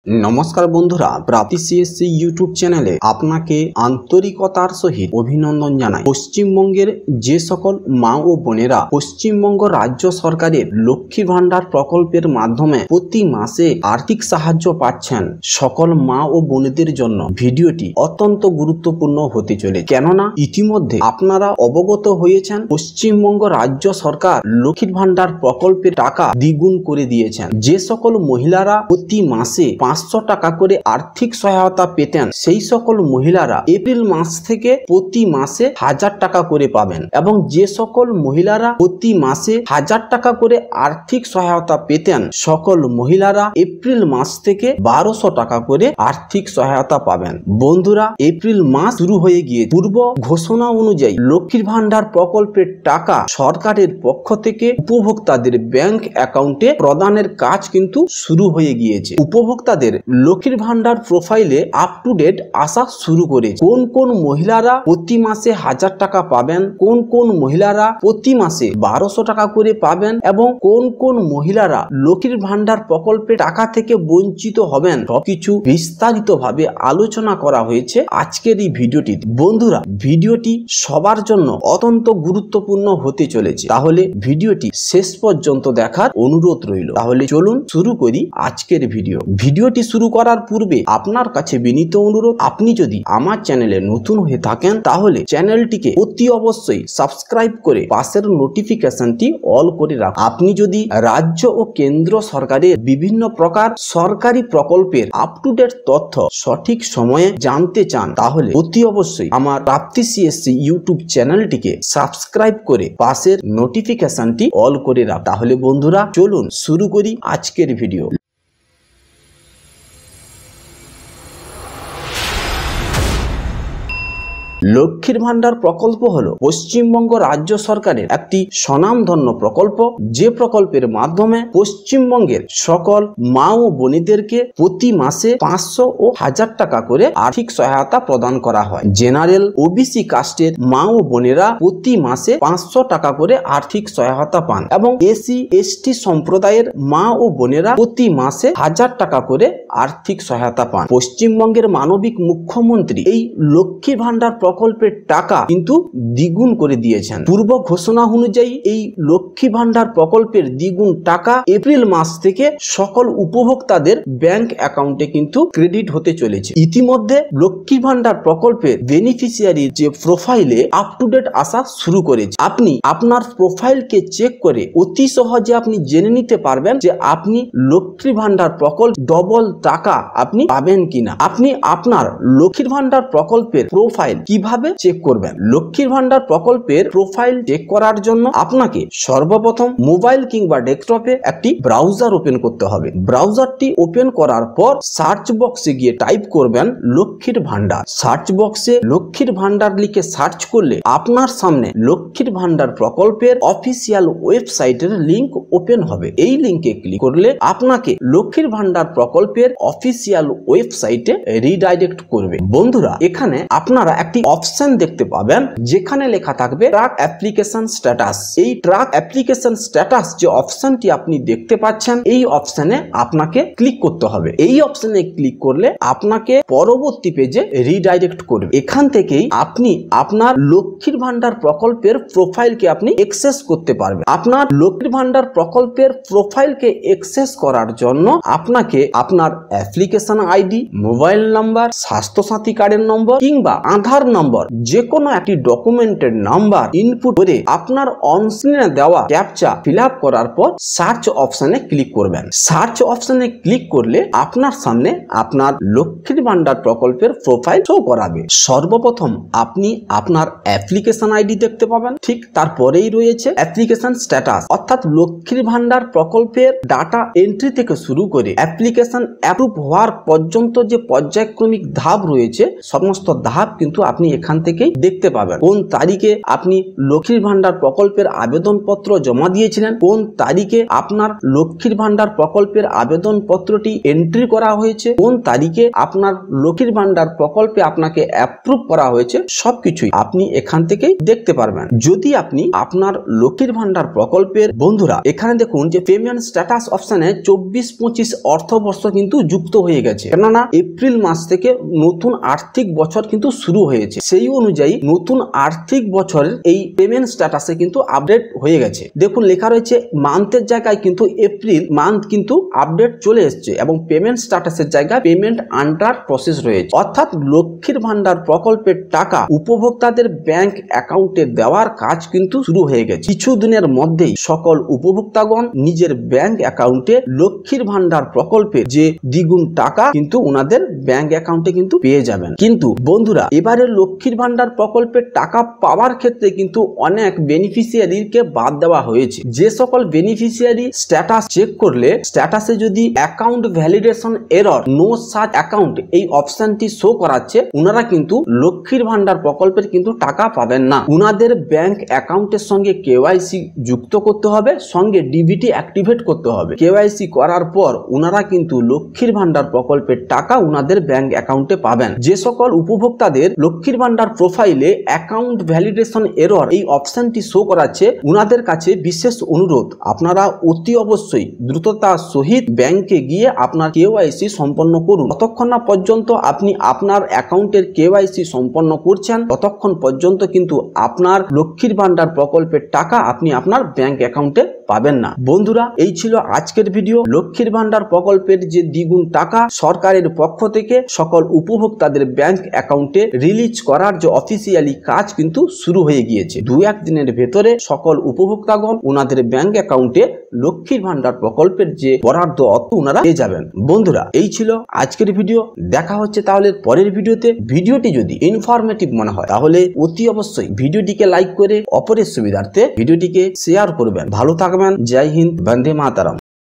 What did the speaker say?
नमस्कार बंधुरा प्राप्ति सीएससी यूट्यूब चैनेले आपनाके आंतरिकतार सहित अभिनंदन जानाई। पश्चिमबंगेर जे सकल मा ओ बोनेरा पश्चिमबंग राज्य सरकारेर लक्ष्मी भाण्डार प्रकल्पेर माध्यमे प्रति मासे आर्थिक साहाय्य पाচ্ছেন सकल मा ओ बोनेदेर जन्य भिडियोटी अत्यंत गुरुत्वपूर्ण होते चले केनना इतिमध्ये आपनारा अवगत हयेछेन पश्चिमबंग राज्य सरकार लक्ष्मी भाण्डार प्रकल्पेर टाका द्विगुण करे दिएछेन। जे सकल महिलारा प्रति मासे 500 টাকা করে আর্থিক সহায়তা পেতেন সেই সকল মহিলারা এপ্রিল মাস থেকে প্রতি মাসে 1000 টাকা করে পাবেন এবং যে সকল মহিলারা প্রতি মাসে 1000 টাকা করে আর্থিক সহায়তা পেতেন সকল মহিলারা এপ্রিল মাস থেকে 1200 টাকা করে আর্থিক সহায়তা পাবেন। বন্ধুরা, এপ্রিল মাস শুরু হয়ে গিয়ে পূর্ব ঘোষণা অনুযায়ী লক্ষ্মীর ভান্ডার প্রকল্পের টাকা সরকারের পক্ষ থেকে উপভোক্তাদের ব্যাংক অ্যাকাউন্টে প্রদানের কাজ কিন্তু শুরু হয়ে গিয়েছে। উপভোক্তাদের লক্ষ্মীর ভান্ডার প্রোফাইলে আপ টু ডেট আসা শুরু করেছে। কোন কোন মহিলারা প্রতি মাসে 1000 টাকা পাবেন, কোন কোন মহিলারা প্রতি মাসে 1200 টাকা করে পাবেন এবং কোন কোন মহিলারা লক্ষ্মীর ভান্ডার প্রকল্পে টাকা থেকে বঞ্চিত হবেন সবকিছু বিস্তারিতভাবে আলোচনা করা হয়েছে আজকের এই ভিডিওটি। বন্ধুরা, ভিডিওটি সবার জন্য অত্যন্ত গুরুত্বপূর্ণ হতে চলেছে, তাহলে ভিডিওটি শেষ পর্যন্ত দেখার অনুরোধ রইল। তাহলে চলুন শুরু করি আজকের ভিডিওটি শুরু করার পূর্বে আপনার কাছে বিনীত অনুরোধ, আপনি যদি আমার চ্যানেলে নতুন হয়ে থাকেন তাহলে চ্যানেলটিকে অতি অবশ্যই সাবস্ক্রাইব করে পাশের নোটিফিকেশনটি অল করে রাখুন। আপনি যদি রাজ্য ও কেন্দ্র সরকারের বিভিন্ন প্রকার সরকারি প্রকল্পের আপ টু ডেট তথ্য সঠিক সময়ে জানতে চান তাহলে অতি অবশ্যই আমার প্রাপ্তি সিএসসি ইউটিউব চ্যানেলটিকে সাবস্ক্রাইব করে পাশের নোটিফিকেশনটি অল করে রাখুন। তাহলে বন্ধুরা চলুন শুরু করি আজকের ভিডিও। লক্ষ্মীর ভান্ডার প্রকল্প হলো পশ্চিমবঙ্গ রাজ্য সরকারের একটি স্বনামধন্য প্রকল্প, যে প্রকল্পের মাধ্যমে পশ্চিমবঙ্গের সকল মা ও বোনেদেরকে প্রতি মাসে 500 ও 1000 টাকা করে আর্থিক সহায়তা প্রদান করা হয়। জেনারেল ওবিসি কাস্টের মা ও বোনেরা প্রতি মাসে 500 টাকা করে আর্থিক সহায়তা পান এবং এসসি এসটি সম্প্রদায়ের মা ও বোনেরা প্রতি মাসে 1000 টাকা করে আর্থিক সহায়তা পান। পশ্চিমবঙ্গের মানবিক মুখ্যমন্ত্রী এই লক্ষ্মী ভান্ডার প্রকল্পের টাকা কিন্তু দ্বিগুণ করে দিয়েছেন। পূর্ব ঘোষণা অনুযায়ী এই লক্ষ্মী ভান্ডার প্রকল্পের দ্বিগুণ টাকা এপ্রিল মাস থেকে সকল উপভোক্তাদের ব্যাংক অ্যাকাউন্টে কিন্তু ক্রেডিট হতে চলেছে। ইতিমধ্যে লক্ষ্মী ভান্ডার প্রকল্পের বেনিফিশিয়ারির যে প্রোফাইলে আপ টু ডেট আসা শুরু করেছে। আপনি আপনার প্রোফাইলকে চেক করে অতি সহজে আপনি জেনে নিতে পারবেন যে আপনি লক্ষ্মী ভান্ডার প্রকল্প ডবল টাকা আপনি পাবেন কিনা। আপনি আপনার লক্ষ্মীর ভান্ডার প্রকল্পের প্রোফাইল কিভাবে চেক করবেন? লক্ষ্মীর ভান্ডার প্রকল্পের প্রোফাইল চেক করার জন্য আপনাকে সর্বপ্রথম মোবাইল কিংবা ডেস্কটপে একটি ব্রাউজার ওপেন করতে হবে। ব্রাউজারটি ওপেন করার পর সার্চ বক্সে গিয়ে টাইপ করবেন লক্ষ্মীর ভান্ডার। সার্চ বক্সে লক্ষ্মীর ভান্ডার লিখে সার্চ করলে আপনার সামনে লক্ষ্মীর ভান্ডার প্রকল্পের অফিসিয়াল ওয়েবসাইটের লিংক ওপেন হবে। এই লিংকে ক্লিক করলে আপনাকে লক্ষ্মীর ভান্ডার প্রকল্পের অফিসিয়াল ওয়েবসাইটে রিডাইরেক্ট করবে। বন্ধুরা, এখানে আপনারা একটি অপশন দেখতে পাবেন যেখানে লেখা থাকবে ট্র্যাক অ্যাপ্লিকেশন স্ট্যাটাস। এই ট্র্যাক অ্যাপ্লিকেশন স্ট্যাটাস যে অপশনটি আপনি দেখতে পাচ্ছেন এই অপশনে আপনাকে ক্লিক করতে হবে। এই অপশনে ক্লিক করলে আপনাকে পরবর্তী পেজে রিডাইরেক্ট করবে। এখান থেকেই আপনি আপনার লক্ষ্মীর ভান্ডার প্রকল্পের প্রোফাইলকে আপনি অ্যাক্সেস করতে পারবেন। আপনার লক্ষ্মীর ভান্ডার প্রকল্পের প্রোফাইলকে অ্যাক্সেস করার জন্য আপনাকে আপনার অ্যাপ্লিকেশন আইডি, মোবাইল নাম্বার, স্বাস্থ্য সাথী কার্ডের নম্বর কিংবা আধার নম্বর যে কোনো একটি ডকুমেন্টের নাম্বার ইনপুট করে আপনার অনস্ক্রিনে দেওয়া ক্যাপচা ফিল আপ করার পর সার্চ অপশনে ক্লিক করবেন। সার্চ অপশনে ক্লিক করলে আপনার সামনে আপনার লক্ষ্মীর ভান্ডার প্রকল্পের প্রোফাইল শো করাবে। সর্বপ্রথম আপনি আপনার অ্যাপ্লিকেশন আইডি দেখতে পাবেন, ঠিক তারপরেই রয়েছে অ্যাপ্লিকেশন স্ট্যাটাস, অর্থাৎ লক্ষ্মীর ভান্ডার প্রকল্পের ডাটা এন্ট্রি থেকে শুরু করে অ্যাপ্লিকেশন অ্যাপ্রুভ হওয়ার পর্যন্ত যে পর্যায়ক্রমিক ধাপ রয়েছে সমস্ত ধাপ কিন্তু আপনি এখান থেকেই দেখতে পাবেন কোন তারিখে আপনি লক্ষ্মীর ভান্ডার প্রকল্পের আবেদনপত্র জমা দিয়েছিলেন, কোন তারিখে আপনার লক্ষ্মীর ভান্ডার প্রকল্পের আবেদনপত্রটি এন্ট্রি করা হয়েছে, কোন তারিখে আপনার লক্ষ্মীর ভান্ডার প্রকল্পে আপনাকে অ্যাপ্রুভ করা হয়েছে, সবকিছুই আপনি এখান থেকেই দেখতে পারবেন। যদি আপনি আপনার লক্ষ্মীর ভান্ডার প্রকল্পের বন্ধুরা এখানে দেখুন যে পেমেন্ট স্ট্যাটাস অপশনে 24-25 অর্থবর্ষ কিন্তু যুক্ত হয়ে গেছে, কেননা এপ্রিল মাস থেকে নতুন আর্থিক বছর কিন্তু শুরু হয়েছে। সেই অনুযায়ী নতুন আর্থিক বছরের এই পেমেন্ট স্ট্যাটাসে কিন্তু আপডেট হয়ে গেছে। দেখুন লেখা রয়েছে মান্থের জায়গায় কিন্তু এপ্রিল মান্থ কিন্তু আপডেট চলে এসছে এবং পেমেন্ট স্ট্যাটাসের জায়গায় পেমেন্ট আন্ডার প্রসেস রয়েছে। অর্থাৎ লক্ষ্মীর ভান্ডার প্রকল্পের টাকা উপভোক্তাদের ব্যাংক অ্যাকাউন্টে দেওয়ার কাজ কিন্তু শুরু হয়ে গেছে। কিছুদিনের মধ্যেই সকল উপভোক্তাগণ নিজের ব্যাংক অ্যাকাউন্টে লক্ষ্মীর ভান্ডার প্রকল্পের যে দ্বিগুণ টাকা কিন্তু ওনাদের ব্যাংক অ্যাকাউন্টে কিন্তু পেয়ে যাবেন। কিন্তু বন্ধুরা এবারে লক্ষ্মীর ভান্ডার প্রকল্পের টাকা পাওয়ার ক্ষেত্রে কিন্তু অনেক বেনিফিশিয়ারিকে বাদ দেওয়া হয়েছে। যে সকল বেনিফিশিয়ারি স্ট্যাটাস চেক করলে স্ট্যাটাসে যদি account validation error no search account এই অপশনটি শো করাচ্ছে, ওনারা কিন্তু লক্ষ্মীর ভান্ডার প্রকল্পের কিন্তু টাকা পাবেন না। ওনাদের ব্যাংক অ্যাকাউন্টের সঙ্গে কেওয়াইসি যুক্ত করতে হবে, সঙ্গে ডিবিটি অ্যাক্টিভেট করতে হবে। কেওয়াইসি করার পর ওনারা কিন্তু লক্ষ্মীর ভান্ডার প্রকল্পের টাকা ওনাদের ব্যাংক অ্যাকাউন্টে পাবেন। যে সকল উপভোক্তাদের লক্ষ্মীর ভান্ডার প্রোফাইলে অ্যাকাউন্ট ভ্যালিডেশন এরর এই অপশনটি শো করাচ্ছে, ওনাদের কাছে বিশেষ অনুরোধ, আপনারা অতি অবশ্যই দ্রুততার সহিত ব্যাংকে গিয়ে আপনার কেওয়াইসি সম্পন্ন করুন। ততক্ষণ না পর্যন্ত আপনি আপনার অ্যাকাউন্টের কেওয়াইসি সম্পন্ন করছেন, ততক্ষণ পর্যন্ত কিন্তু আপনার লক্ষ্মীর ভান্ডার প্রকল্পের টাকা আপনি আপনার ব্যাংক অ্যাকাউন্টে পাবেন না। বন্ধুরা এই ছিল আজকের ভিডিও। লক্ষ্মীর ভান্ডার প্রকল্পের যে দ্বিগুণ টাকা সরকারের পক্ষ থেকে সকল উপভোক্তাদের ব্যাংক অ্যাকাউন্টে রিলিজ করার যে অফিসিয়ালি কাজ কিন্তু শুরু হয়ে গিয়েছে। 2-1 দিনের ভেতরে সকল উপভোক্তাগণ ওনাদের ব্যাংক অ্যাকাউন্টে লক্ষ্মীর ভান্ডার প্রকল্পের যে বরাদ্দ অর্থ ওনারা পেয়ে যাবেন। বন্ধুরা এই ছিল আজকের ভিডিও। দেখা হচ্ছে তাহলে পরের ভিডিওতে। ভিডিওটি যদি ইনফরমেটিভ মনে হয় তাহলে অতি অবশ্যই ভিডিওটিকে লাইক করে অপরের সুবিধার্থে ভিডিওটিকে শেয়ার করবেন। ভালো থাকবেন। জয় হিন্দ, বন্দে মাতরম।